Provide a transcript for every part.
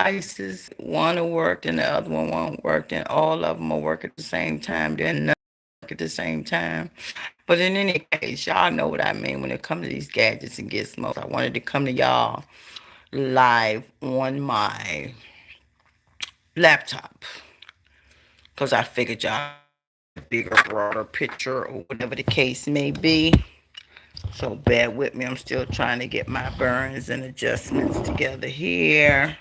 devices. One will work and the other one won't work, and all of them will work at the same time. Then none work at the same time. But in any case, y'all know what I mean when it comes to these gadgets and gizmos. I wanted to come to y'all live on my laptop because I figured y'all a bigger, broader picture or whatever the case may be. So bear with me. I'm still trying to get my burns and adjustments together here.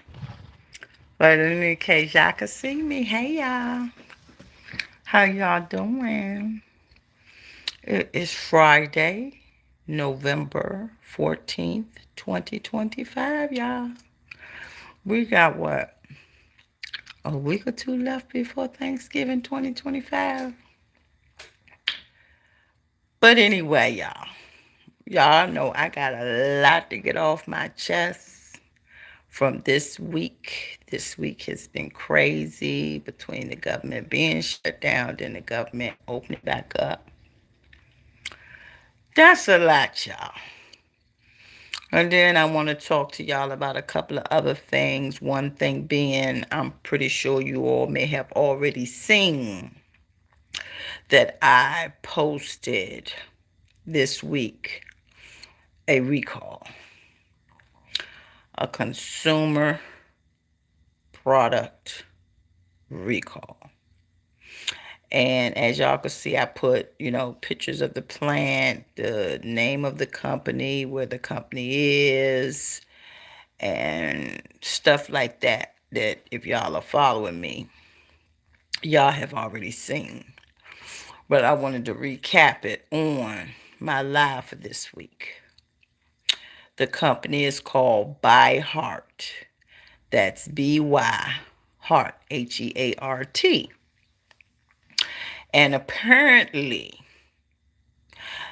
But in any case, y'all can see me. Hey, y'all. How y'all doing? It is Friday, November 14th, 2025, y'all. We got what? A week or two left before Thanksgiving 2025. But anyway, y'all. Y'all know I got a lot to get off my chest from this week. This week has been crazy between the government being shut down and the government opening back up. That's a lot, y'all. And then I want to talk to y'all about a couple of other things. One thing being, I'm pretty sure you all may have already seen that I posted this week a recall, a consumer product recall. And as y'all can see, I put, pictures of the plant, the name of the company, where the company is, and stuff like that, that if y'all are following me, y'all have already seen. But I wanted to recap it on my live for this week. The company is called By Heart. That's B-Y Heart, Heart. And apparently,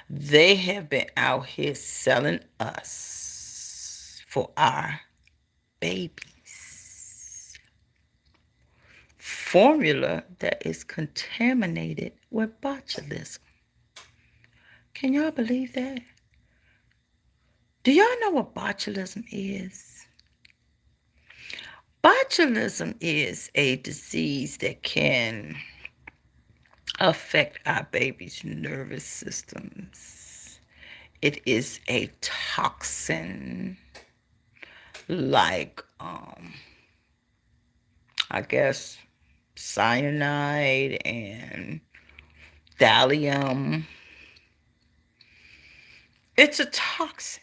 they have been out here selling us for our babies formula that is contaminated with botulism. Can y'all believe that? Do y'all know what botulism is? Botulism is a disease that can affect our baby's nervous systems. It is a toxin like, I guess, cyanide and thallium. It's a toxin.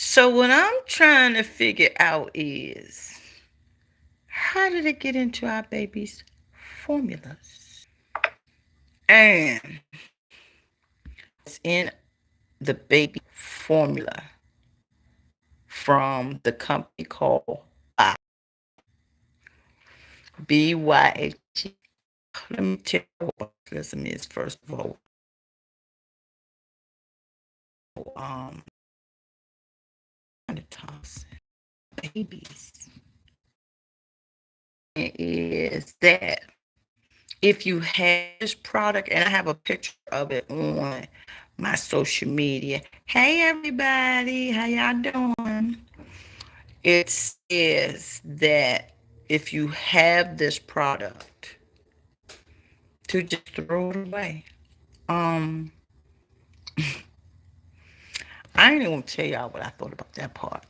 So what I'm trying to figure out is, how did it get into our baby's formulas? And it's in the baby formula from the company called BYH. Let me tell you what botulism is first of all. The toxin babies is that if you have this product, and I have a picture of it on my social media. Hey everybody, how y'all doing? It says that if you have this product, to just throw it away. Um, I ain't even gonna tell y'all what I thought about that part.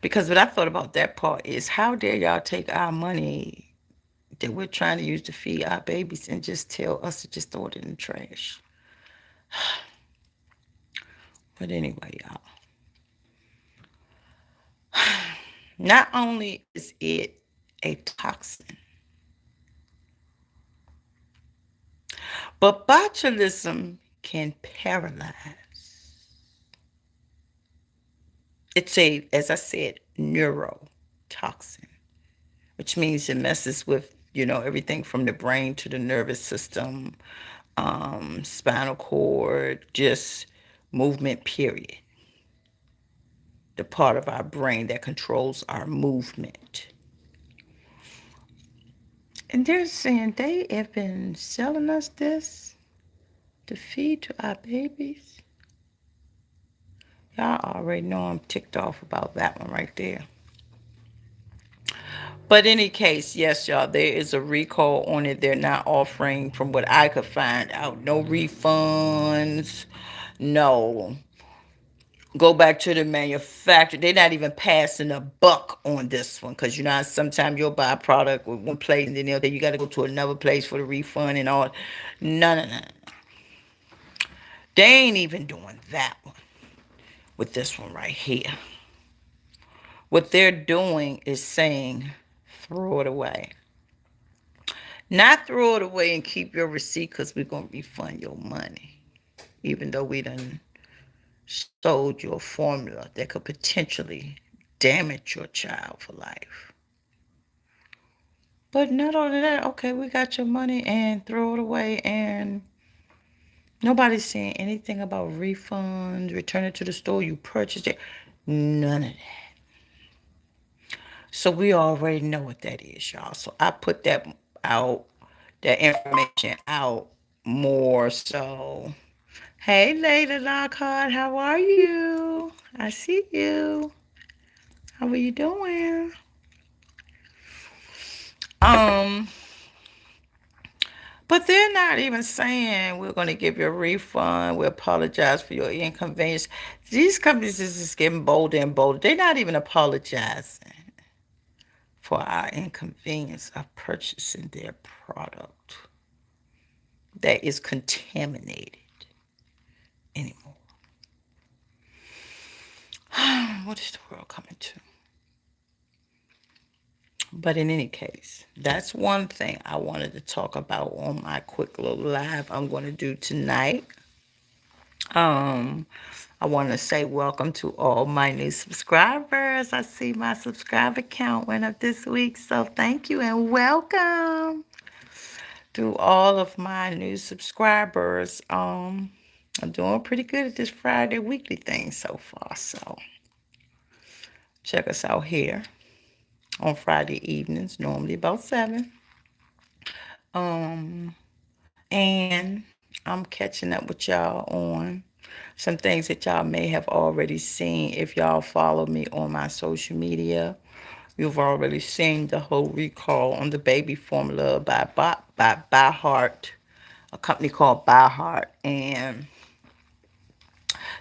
Because what I thought about that part is, how dare y'all take our money that we're trying to use to feed our babies and just tell us to just throw it in the trash. But anyway, y'all. Not only is it a toxin, but botulism can paralyze. It's a, as I said, neurotoxin, which means it messes with, everything from the brain to the nervous system, spinal cord, just movement, period. The part of our brain that controls our movement. And they're saying they have been selling us this to feed to our babies. Y'all already know I'm ticked off about that one right there. But in any case, yes, y'all, there is a recall on it. They're not offering, from what I could find out, no refunds, no go back to the manufacturer. They're not even passing a buck on this one, because you know sometimes you'll buy a product with one place and then they'll say you got to go to another place for the refund and all. No, no, no. They ain't even doing that one with this one right here. What they're doing is saying throw it away. Not throw it away and keep your receipt because we're going to refund your money. Even though we done sold you a formula that could potentially damage your child for life. But not only that, okay, we got your money and throw it away, and nobody's saying anything about refunds, return it to the store you purchased it. None of that. So we already know what that is, y'all. So I put that out, that information out more so. Hey, Lady Lockhart, how are you? I see you. How are you doing? Um, but they're not even saying we're going to give you a refund. We apologize for your inconvenience. These companies is just getting bolder and bolder. They're not even apologizing for our inconvenience of purchasing their product that is contaminated anymore. What is the world coming to? But in any case, that's one thing I wanted to talk about on my quick little live I'm going to do tonight. Um, I want to say welcome to all my new subscribers. I see my subscriber count went up this week, so thank you and welcome to all of my new subscribers. I'm doing pretty good at this Friday weekly thing so far, so check us out here on Friday evenings, normally about 7. Um, and I'm catching up with y'all on some things that y'all may have already seen. If y'all follow me on my social media, you've already seen the whole recall on the baby formula by Heart, a company called By Heart. And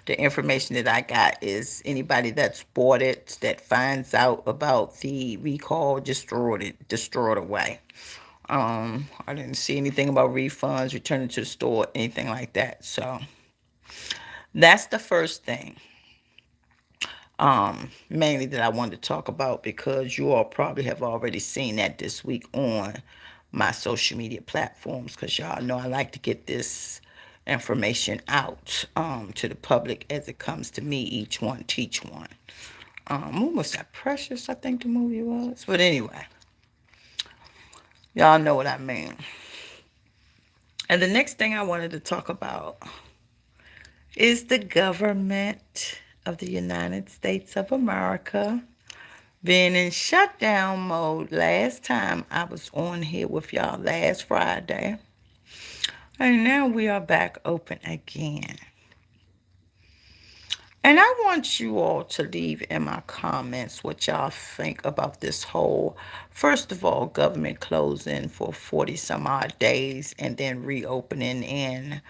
the information that I got is anybody that's bought it that finds out about the recall, just destroy it away. I didn't see anything about refunds, returning to the store, anything like that. So that's the first thing, mainly that I wanted to talk about, because you all probably have already seen that this week on my social media platforms, because y'all know I like to get this information out to the public as it comes to me. Each one teach one. What was that? Precious, I think the movie was. But anyway, y'all know what I mean. And the next thing I wanted to talk about is the government of the United States of America being in shutdown mode. Last time I was on here with y'all last Friday, and now we are back open again. And I want you all to leave in my comments what y'all think about this whole, first of all, government closing for 40 some odd days and then reopening and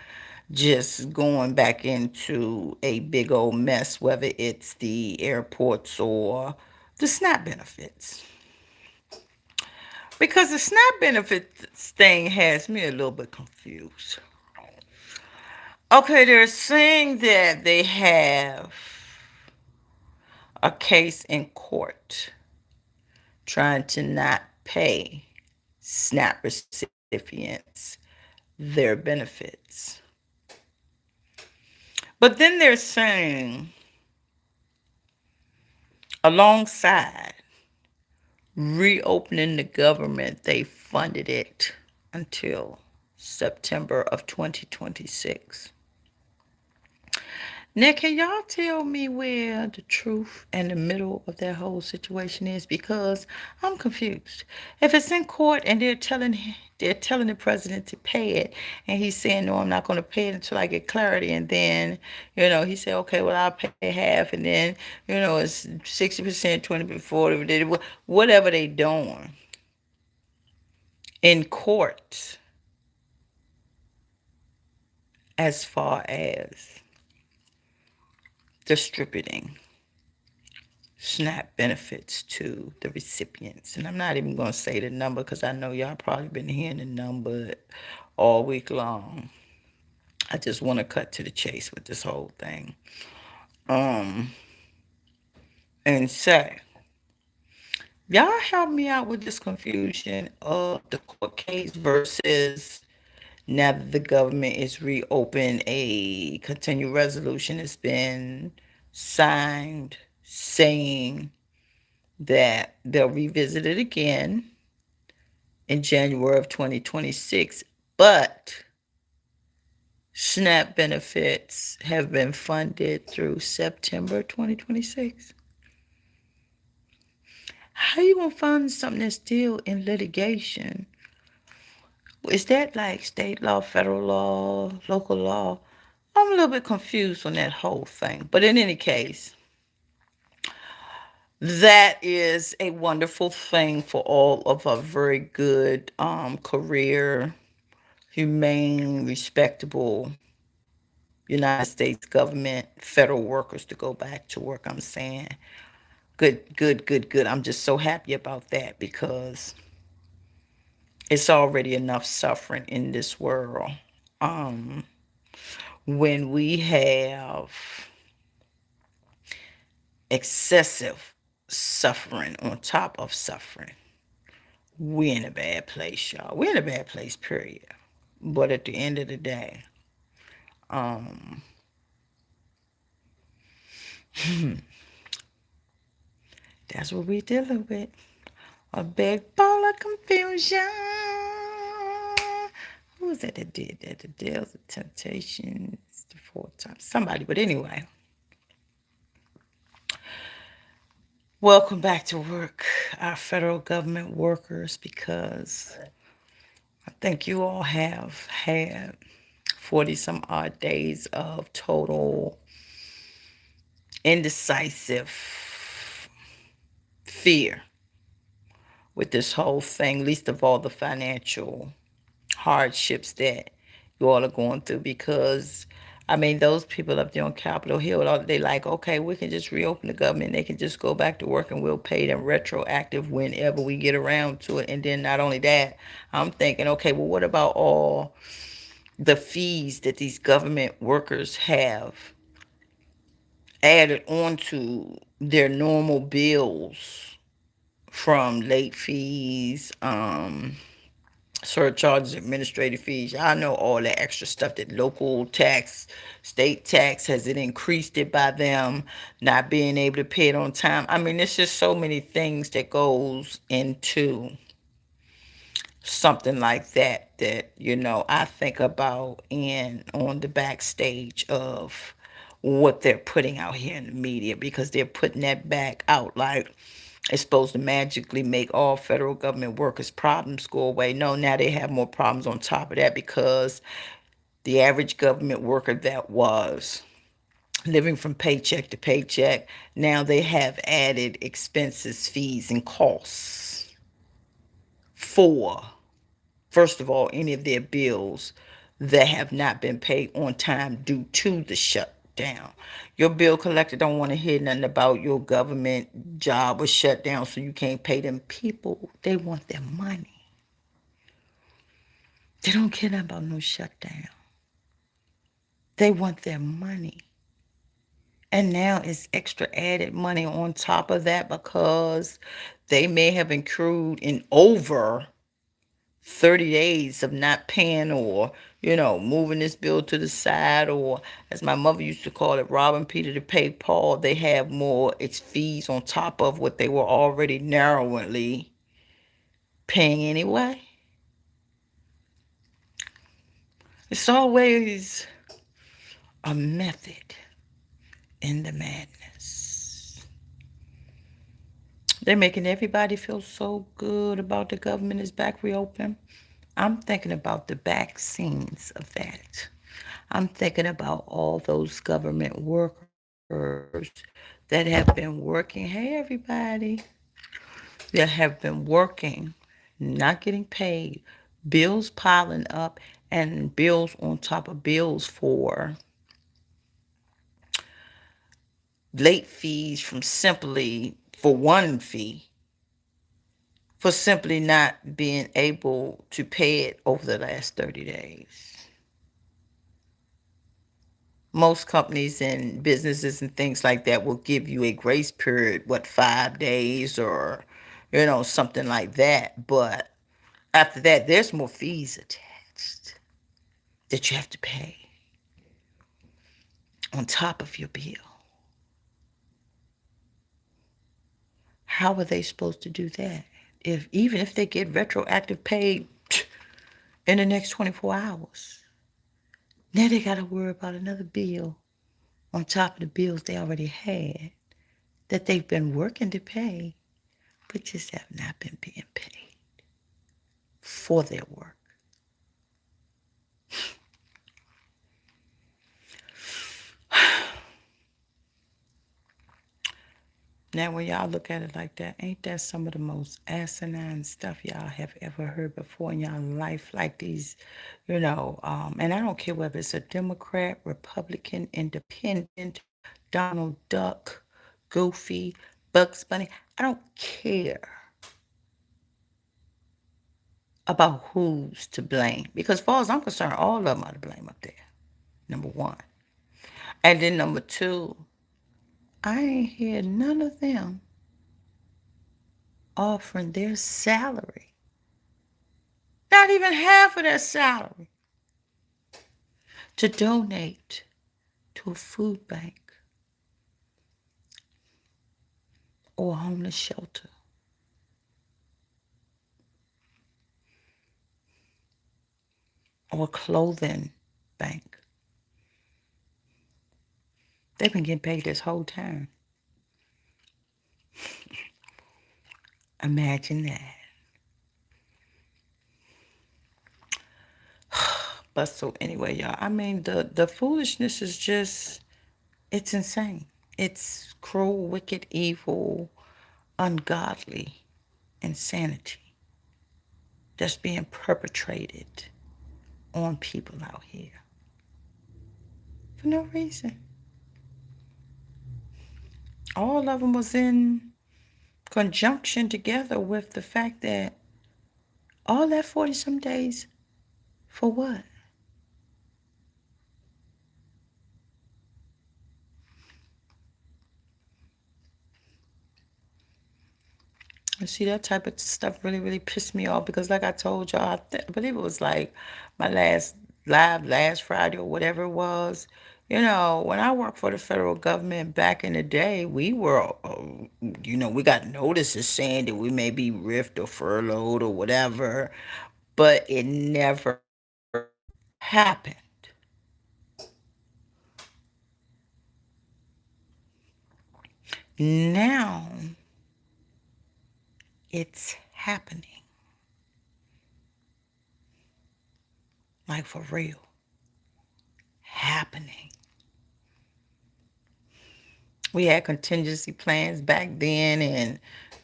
just going back into a big old mess, whether it's the airports or the SNAP benefits. Because the SNAP benefits thing has me a little bit confused. Okay, they're saying that they have a case in court trying to not pay SNAP recipients their benefits. But then they're saying, alongside reopening the government, they funded it until September of 2026. Now, can y'all tell me where the truth and the middle of that whole situation is? Because I'm confused. If it's in court and they're telling the president to pay it, and he's saying no, I'm not going to pay it until I get clarity, and then he said okay, well I'll pay half, and then it's 60%, 20%, 40%, whatever they doing in court as far as distributing SNAP benefits to the recipients. And I'm not even going to say the number because I know y'all probably been hearing the number all week long. I just want to cut to the chase with this whole thing. Um, and say, y'all help me out with this confusion of the court case versus now that the government is reopened, a continued resolution has been signed saying that they'll revisit it again in January of 2026, but SNAP benefits have been funded through September 2026. How you gonna fund something that's still in litigation? Is that like state law, federal law, local law? I'm a little bit confused on that whole thing. But in any case, that is a wonderful thing for all of a very good career, humane, respectable United States government, federal workers to go back to work. I'm saying good, good, good, good. I'm just so happy about that because it's already enough suffering in this world. Um, when we have excessive suffering on top of suffering, we're in a bad place, y'all. We're in a bad place, period. But at the end of the day, um, that's what we're dealing with. A big ball of confusion. Who was that did that? The Dells of Temptations, the four times. Somebody, but anyway. Welcome back to work, our federal government workers, because I think you all have had 40 some odd days of total indecisive fear with this whole thing, least of all the financial hardships that you all are going through. Because I mean, those people up there on Capitol Hill, they like, okay, we can just reopen the government. They can just go back to work and we'll pay them retroactive whenever we get around to it. And then not only that, I'm thinking, okay, well, what about all the fees that these government workers have added onto their normal bills, from late fees, surcharges, administrative fees. Y'all know all that extra stuff that local tax, state tax, has it increased it by them not being able to pay it on time? I mean, there's just so many things that goes into something like that I think about in on the backstage of what they're putting out here in the media, because they're putting that back out like it's supposed to magically make all federal government workers' problems go away. No, now they have more problems on top of that, because the average government worker that was living from paycheck to paycheck, now they have added expenses, fees, and costs for, first of all, any of their bills that have not been paid on time due to the shutdown. Your bill collector don't want to hear nothing about your government job was shut down so you can't pay them. People, they want their money. They don't care nothing about no shutdown. They want their money. And now it's extra added money on top of that, because they may have accrued in over 30 days of not paying, or moving this bill to the side, or as my mother used to call it, robbing Peter to pay Paul. They have more fees on top of what they were already narrowly paying anyway. It's always a method in the madness. They're making everybody feel so good about the government is back reopen. I'm thinking about the back scenes of that. I'm thinking about all those government workers that have been working. Hey, everybody, that have been working, not getting paid, bills piling up, and bills on top of bills for late fees from simply for one fee for simply not being able to pay it over the last 30 days. Most companies and businesses and things like that will give you a grace period, what, 5 days or, something like that. But after that, there's more fees attached that you have to pay on top of your bill. How are they supposed to do that? Even if they get retroactive pay in the next 24 hours, now they got to worry about another bill on top of the bills they already had that they've been working to pay, but just have not been being paid for their work. Now, when y'all look at it like that, ain't that some of the most asinine stuff y'all have ever heard before in y'all life? Like these, and I don't care whether it's a Democrat, Republican, Independent, Donald Duck, Goofy, Bugs Bunny. I don't care about who's to blame. Because as far as I'm concerned, all of them are to blame up there, number one. And then number two, I ain't hear none of them offering their salary, not even half of their salary, to donate to a food bank or a homeless shelter or a clothing bank. They've been getting paid this whole time. Imagine that. But so anyway, y'all, I mean, the foolishness is just, it's insane. It's cruel, wicked, evil, ungodly insanity that's being perpetrated on people out here for no reason. All of them was in conjunction together with the fact that all that 40 some days for what? And see, that type of stuff really, really pissed me off because, like I told y'all, I believe it was like my last live last Friday or whatever it was. When I worked for the federal government back in the day, we were, we got notices saying that we may be riffed or furloughed or whatever, but it never happened. Now it's happening, like for real, happening. We had contingency plans back then,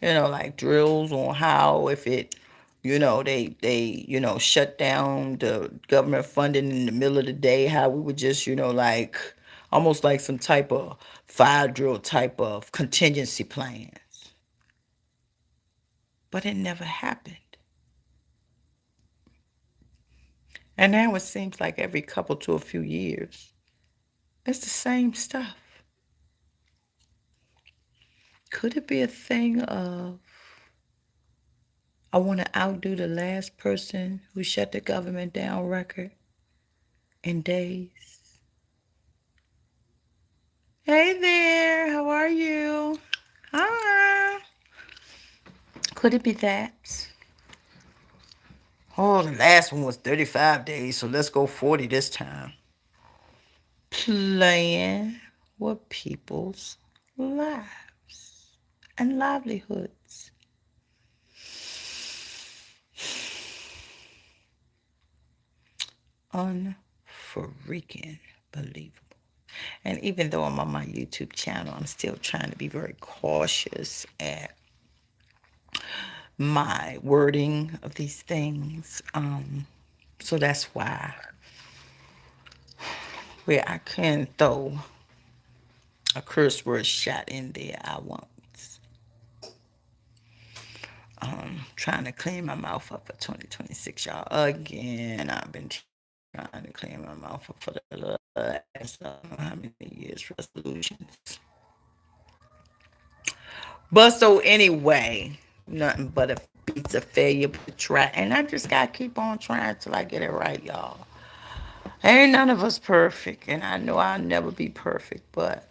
and like drills on how if it they shut down the government funding in the middle of the day, how we would just like almost like some type of fire drill type of contingency plans, but it never happened. And now it seems like every couple to a few years it's the same stuff. Could it be a thing of, I want to outdo the last person who shut the government down record in days? Hey there, how are you? Hi. Could it be that? Oh, the last one was 35 days, so let's go 40 this time. Playing. with people's lives and livelihoods. Unfreaking believable. And even though I'm on my YouTube channel, I'm still trying to be very cautious at my wording of these things. So that's why where I can throw a curse word shot in there, I won't. Trying to clean my mouth up for 2026, y'all. Again, I've been trying to clean my mouth up for the last I don't know how many years resolutions. But so anyway, nothing but a pizza failure to try, and I just gotta keep on trying till I get it right, y'all. Ain't none of us perfect, and I know I'll never be perfect, but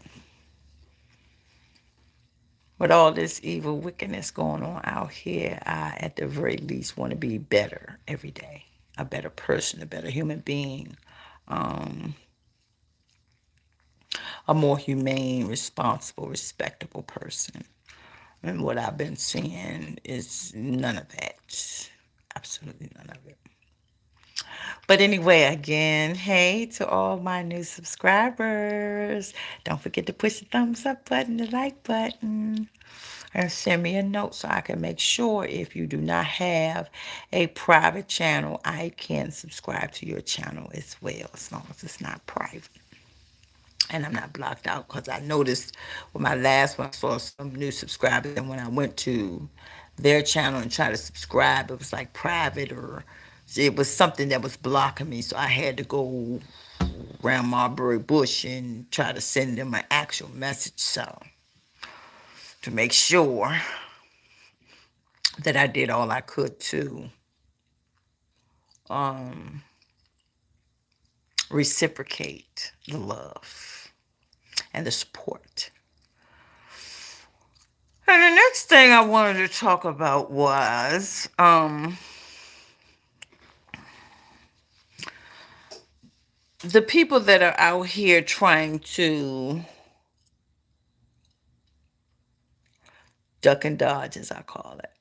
with all this evil wickedness going on out here, I at the very least want to be better every day. A better person, a better human being, um, a more humane, responsible, respectable person. And what I've been seeing is none of that. Absolutely none of it. But anyway, again, hey to all my new subscribers. Don't forget to push the thumbs up button, the like button, and send me a note so I can make sure if you do not have a private channel, I can subscribe to your channel as well, as long as it's not private. And I'm not blocked out, because I noticed with my last one, I saw some new subscribers, and when I went to their channel and tried to subscribe, it was like private, or it was something that was blocking me. So I had to go around Marbury Bush and try to send them an actual message, so to make sure that I did all I could to um, reciprocate the love and the support. And the next thing I wanted to talk about was the people that are out here trying to duck and dodge, as I call it.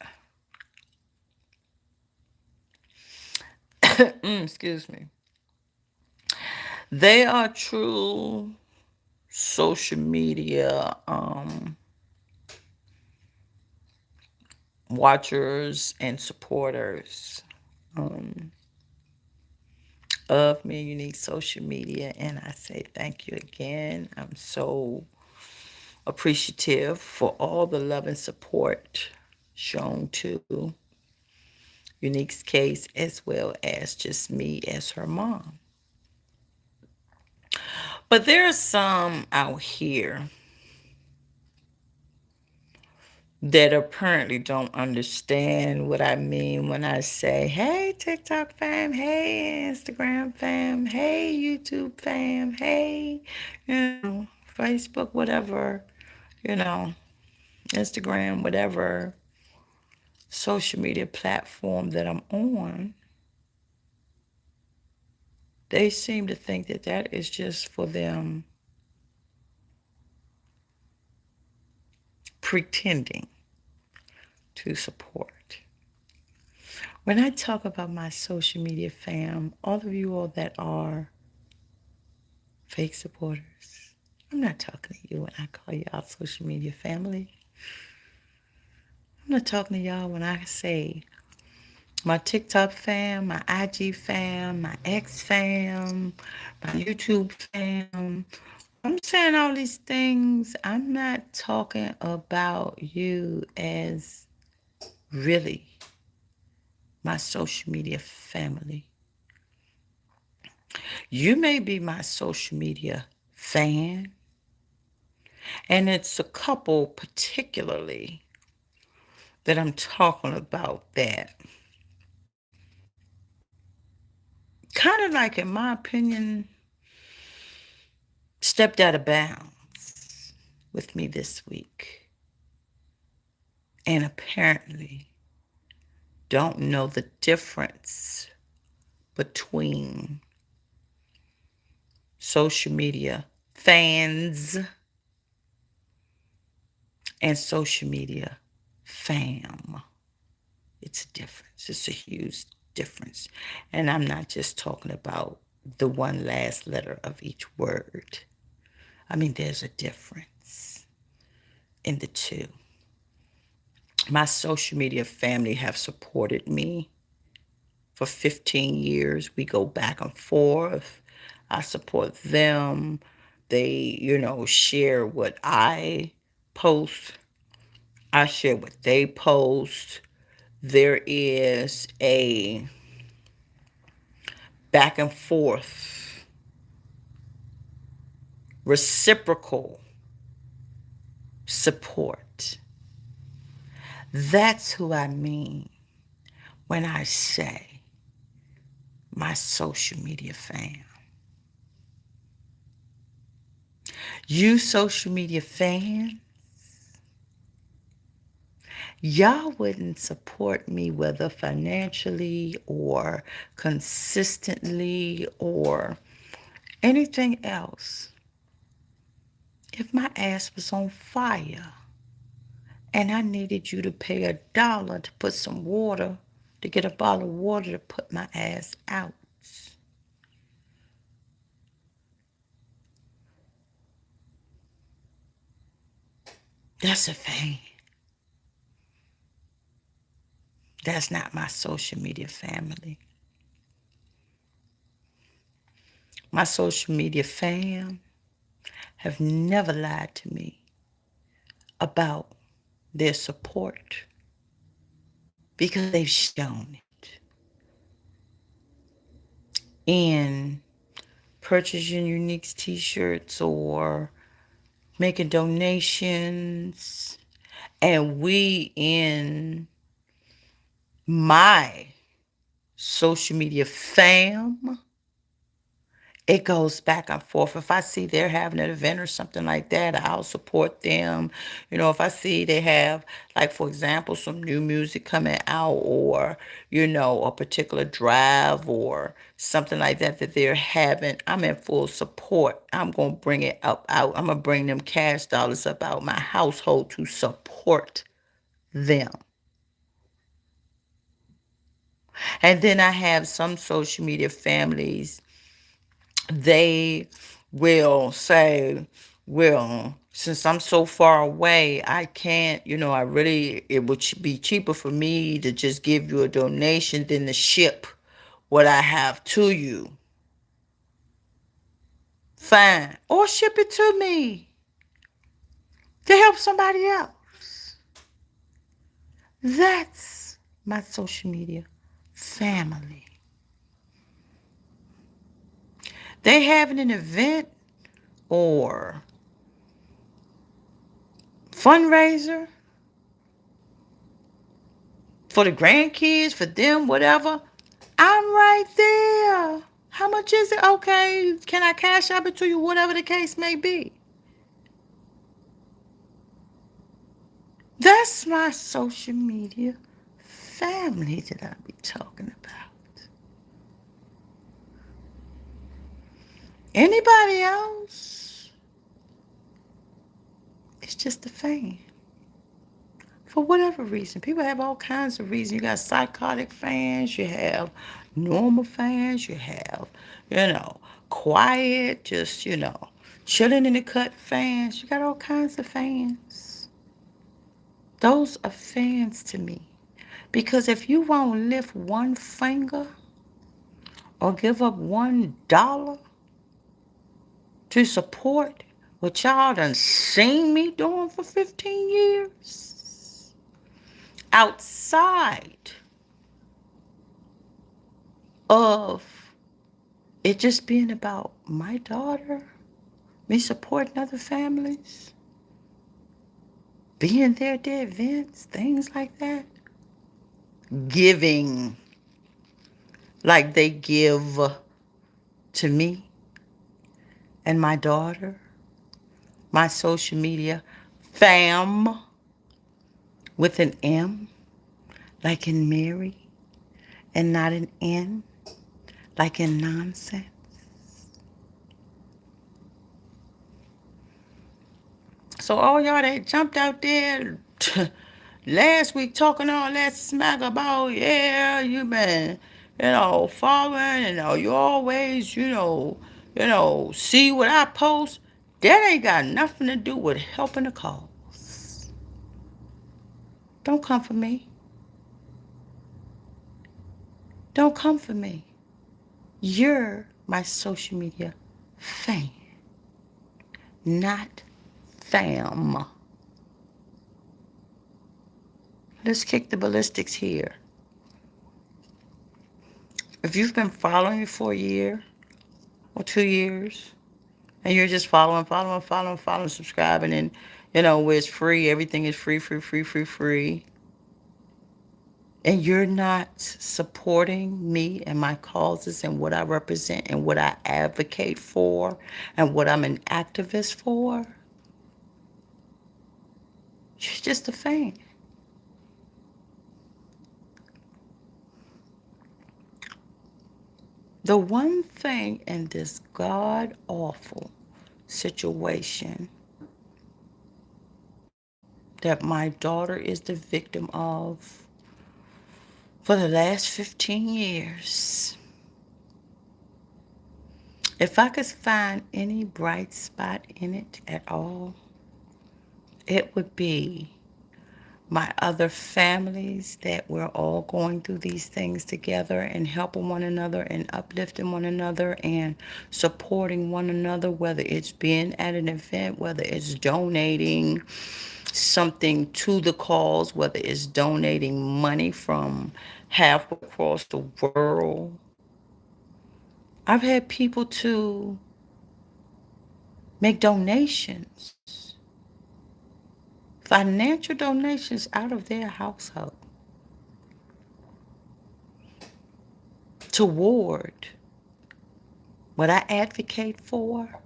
Excuse me. They are true social media watchers and supporters of Me Unique Social Media, and I say thank you again. I'm so appreciative for all the love and support shown to Unique's case, as well as just me as her mom. But there are some out here that apparently don't understand what I mean when I say, hey, TikTok fam, hey, Instagram fam, hey, YouTube fam, hey, Facebook, whatever, you know, Instagram, whatever social media platform that I'm on. They seem to think that that is just for them pretending to support. When I talk about my social media fam, all of you all that are fake supporters, I'm not talking to you when I call y'all social media family. I'm not talking to y'all when I say my TikTok fam, my IG fam, my X fam, my YouTube fam. I'm saying all these things. I'm not talking about you as really my social media family. You may be my social media fan, and it's a couple particularly that I'm talking about that kind of like, in my opinion, stepped out of bounds with me this week, and apparently don't know the difference between social media fans, and social media fam. It's a difference. It's a huge difference. And I'm not just talking about the one last letter of each word. I mean, there's a difference in the two. My social media family have supported me for 15 years. We go back and forth. I support them. They, share what I post. I share what they post. There is a back and forth, reciprocal support. That's who I mean when I say my social media fam. You social media fan, y'all wouldn't support me whether financially or consistently or anything else if my ass was on fire and I needed you to pay $1 to put some water, to get a bottle of water to put my ass out. That's a fan. That's not my social media family. My social media fam have never lied to me about their support because they've shown it in purchasing Unique's t-shirts or making donations. And we in my social media fam, it goes back and forth. If I see they're having an event or something like that, I'll support them. If I see they have, like, for example, some new music coming out or, a particular drive or something like that that they're having, I'm in full support. I'm going to bring it up out. I'm going to bring them cash dollars up out my household to support them. And then I have some social media families, they will say, well, since I'm so far away, I can't, it would be cheaper for me to just give you a donation than to ship what I have to you. Fine. Or ship it to me to help somebody else. That's my social media family. They having an event or fundraiser for the grandkids, for them, whatever. I'm right there. How much is it? Okay, can I cash up it to you? Whatever the case may be. That's my social media family that I be talking about. Anybody else? It's just a fan. For whatever reason. People have all kinds of reasons. You got psychotic fans, you have normal fans, you have, quiet, just, chilling in the cut fans. You got all kinds of fans. Those are fans to me. Because if you won't lift one finger or give up $1 to support what y'all done seen me doing for 15 years, outside of it just being about my daughter, me supporting other families, being there at their events, things like that, giving like they give to me and my daughter, my social media fam with an M, like in Mary, and not an N, like in nonsense. So all y'all that jumped out there last week talking all that smack about, yeah, you been, following, you always, see what I post. That ain't got nothing to do with helping the cause. Don't come for me. Don't come for me. You're my social media fan, not fam. Let's kick the ballistics here. If you've been following me for a year or 2 years, and you're just following, subscribing, and where it's free, everything is free, free, free, free, free, and you're not supporting me and my causes and what I represent and what I advocate for and what I'm an activist for, you're just a fan. The one thing in this god awful situation that my daughter is the victim of for the last 15 years, if I could find any bright spot in it at all, it would be my other families that we're all going through these things together and helping one another and uplifting one another and supporting one another, whether it's being at an event, whether it's donating something to the cause, whether it's donating money from halfway across the world. I've had people to make donations, financial donations out of their household toward what I advocate for,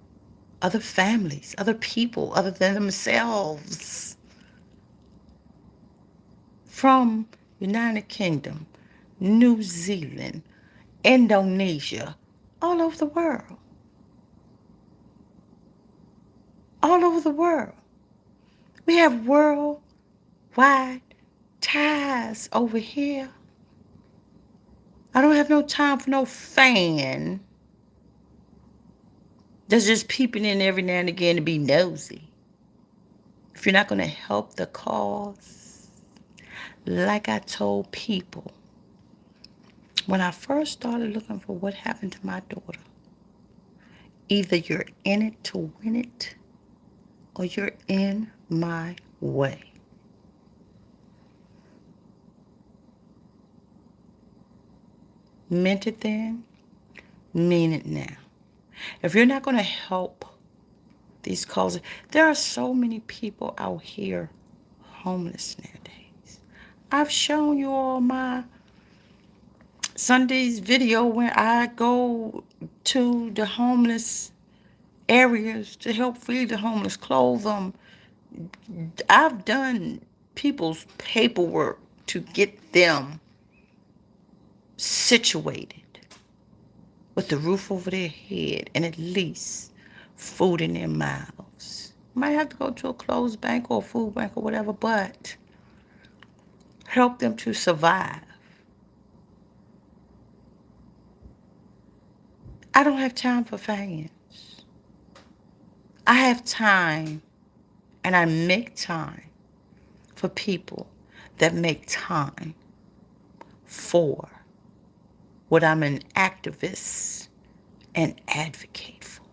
other families, other people other than themselves, from United Kingdom, New Zealand, Indonesia, all over the world. All over the world. We have worldwide ties over here. I don't have no time for no fan that's just peeping in every now and again to be nosy. If you're not going to help the cause, like I told people when I first started looking for what happened to my daughter, either you're in it to win it or you're in my way. Meant it then, mean it now. If you're not going to help these causes, there are so many people out here homeless nowadays. I've shown you all my Sunday's video when I go to the homeless areas to help feed the homeless, clothe them. I've done people's paperwork to get them situated with the roof over their head and at least food in their mouths. Might have to go to a closed bank or a food bank or whatever, but help them to survive. I don't have time for fans. I have time, and I make time for people that make time for what I'm an activist and advocate for.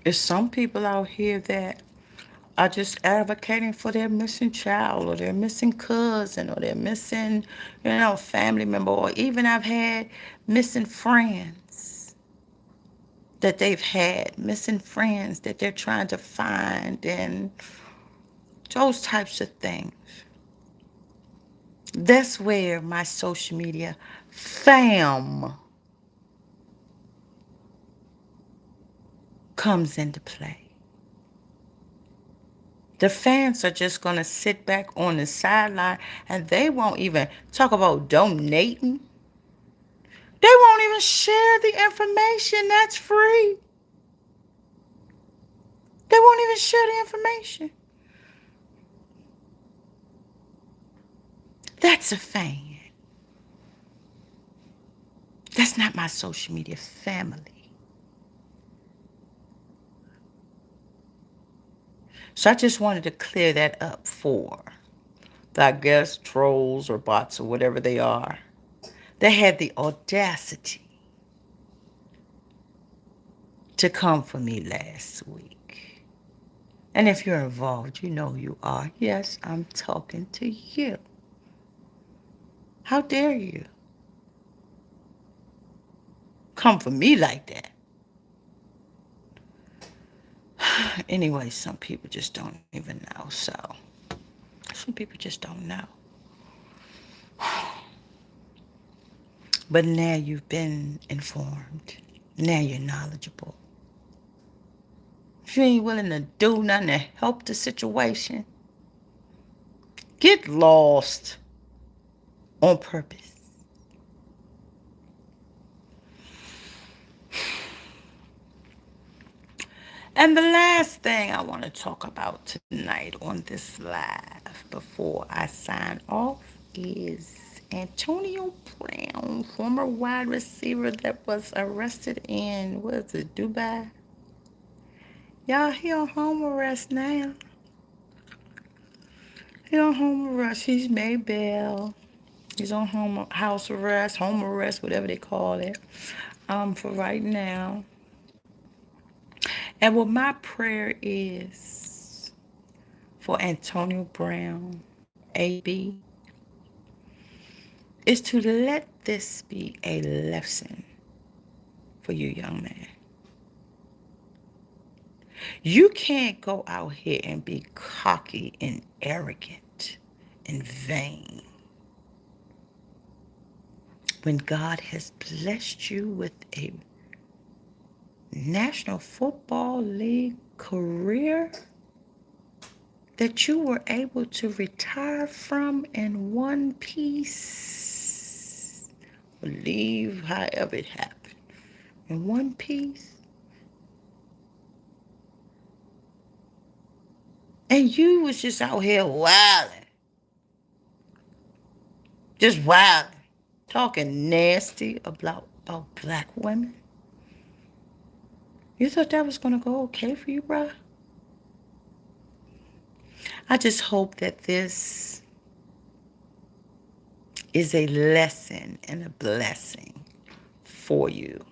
There's some people out here that are just advocating for their missing child or their missing cousin or their missing, family member, or even I've had missing friends that they've had, missing friends that they're trying to find, and those types of things. That's where my social media fam comes into play. The fans are just going to sit back on the sideline and they won't even talk about donating. They won't even share the information that's free. They won't even share the information. That's a fan. That's not my social media family. So I just wanted to clear that up for the, I guess, trolls or bots or whatever they are. They had the audacity to come for me last week. And if you're involved, you know you are. Yes, I'm talking to you. How dare you come for me like that? Anyway, some people just don't even know. So, some people just don't know. But now you've been informed. Now you're knowledgeable. If you ain't willing to do nothing to help the situation, get lost on purpose. And the last thing I want to talk about tonight on this live before I sign off is Antonio Brown, former wide receiver that was arrested in, what is it, Dubai? Y'all, he on home arrest now. He on home arrest. He's made bail. He's on house arrest, home arrest, whatever they call it, for right now. And what my prayer is for Antonio Brown, AB, is to let this be a lesson for you, young man. You can't go out here and be cocky and arrogant and vain when God has blessed you with a National Football League career that you were able to retire from in one piece, or leave however it happened, in one piece. And you was just out here wilding, just wilding, talking nasty about black women. You thought that was going to go okay for you, bruh? I just hope that this is a lesson and a blessing for you.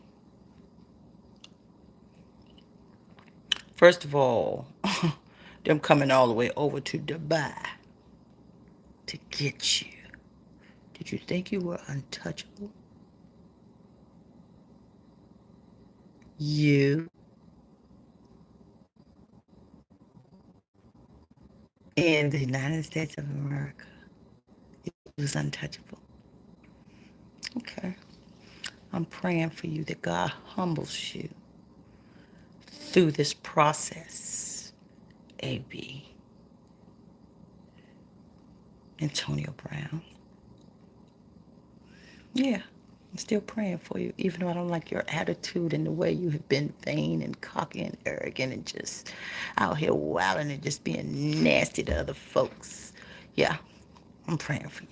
First of all, them coming all the way over to Dubai to get you. Did you think you were untouchable? You in the United States of America, it was untouchable. Okay. I'm praying for you that God humbles you through this process, AB. Antonio Brown. Yeah, I'm still praying for you, even though I don't like your attitude and the way you have been vain and cocky and arrogant and just out here wilding and just being nasty to other folks. Yeah, I'm praying for you.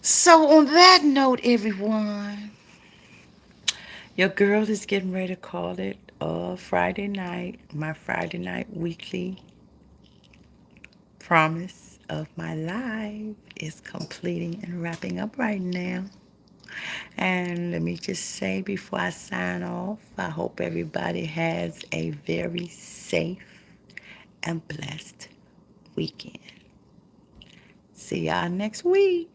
So on that note, everyone, your girl is getting ready to call it Friday night, my Friday night weekly promise of my life is completing and wrapping up right now. And let me just say before I sign off, I hope everybody has a very safe and blessed weekend. See y'all next week.